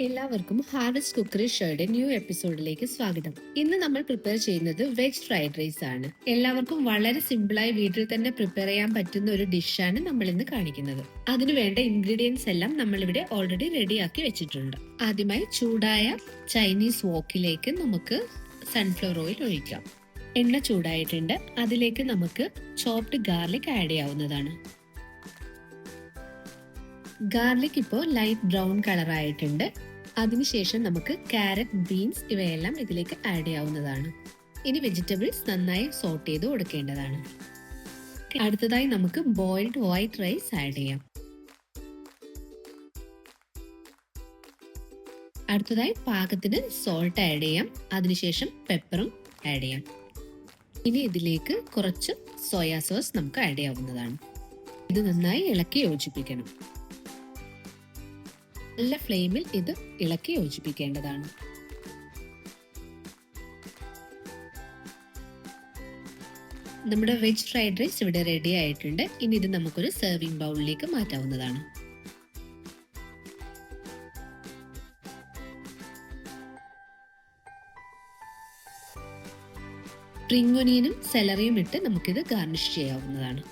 എല്ലാവർക്കും harvest cookery ഷോയുടെ new എപ്പിസോഡിലേക്ക് സ്വാഗതം. ഇന്ന് നമ്മൾ പ്രിപ്പയർ ചെയ്യുന്നത് വെജ് ഫ്രൈഡ് റൈസ് ആണ്. എല്ലാവർക്കും വളരെ സിമ്പിളായി വീട്ടിൽ തന്നെ പ്രിപ്പയർ ചെയ്യാൻ പറ്റുന്ന ഒരു ഡിഷാണ് നമ്മൾ ഇന്ന് കാണിക്കുന്നത്. അതിനു വേണ്ട ഇൻഗ്രീഡിയൻസ് എല്ലാം നമ്മൾ ഇവിടെ ഓൾറെഡി റെഡിയാക്കി വെച്ചിട്ടുണ്ട്. ആദ്യമായി ചൂടായ ചൈനീസ് വോക്കിലേക്ക് നമുക്ക് സൺഫ്ലവർ ഓയിൽ ഒഴിക്കാം. എണ്ണ ചൂടായിട്ടുണ്ട്. അതിലേക്ക് നമുക്ക് ചോപ്ഡ് ഗാർലിക് ആഡ് ചെയ്യാവുന്നതാണ്. ഗാർലിക് ഇപ്പോൾ ലൈറ്റ് ബ്രൗൺ കളർ ആയിട്ടുണ്ട്. അതിനുശേഷം നമുക്ക് ക്യാരറ്റ്, ബീൻസ് ഇവയെല്ലാം ഇതിലേക്ക് ആഡ് ചെയ്യാവുന്നതാണ്. ഇനി വെജിറ്റബിൾസ് നന്നായി സോട്ട് ചെയ്ത് കൊടുക്കേണ്ടതാണ്. അടുത്തതായി നമുക്ക് ബോയിൽഡ് വൈറ്റ് റൈസ് ആഡ് ചെയ്യാം. അടുത്തതായി പാകത്തിന് സോൾട്ട് ആഡ് ചെയ്യാം. അതിനുശേഷം പെപ്പറും ആഡ് ചെയ്യാം. ഇനി ഇതിലേക്ക് കുറച്ച് സോയാ സോസ് നമുക്ക് ആഡ് ചെയ്യാവുന്നതാണ്. ഇത് നന്നായി ഇളക്കി യോജിപ്പിക്കണം. നല്ല ഫ്ലെയിമിൽ ഇത് ഇളക്കി യോജിപ്പിക്കേണ്ടതാണ്. നമ്മുടെ വെജ് ഫ്രൈഡ് റൈസ് ഇവിടെ റെഡി ആയിട്ടുണ്ട്. ഇനി ഇത് നമുക്കൊരു സെർവിംഗ് ബൗളിലേക്ക് മാറ്റാവുന്നതാണ്. സ്പ്രിംഗ് ഒനിയനും സെലറിയും ഇട്ട് നമുക്കിത് ഗാർണിഷ് ചെയ്യാവുന്നതാണ്.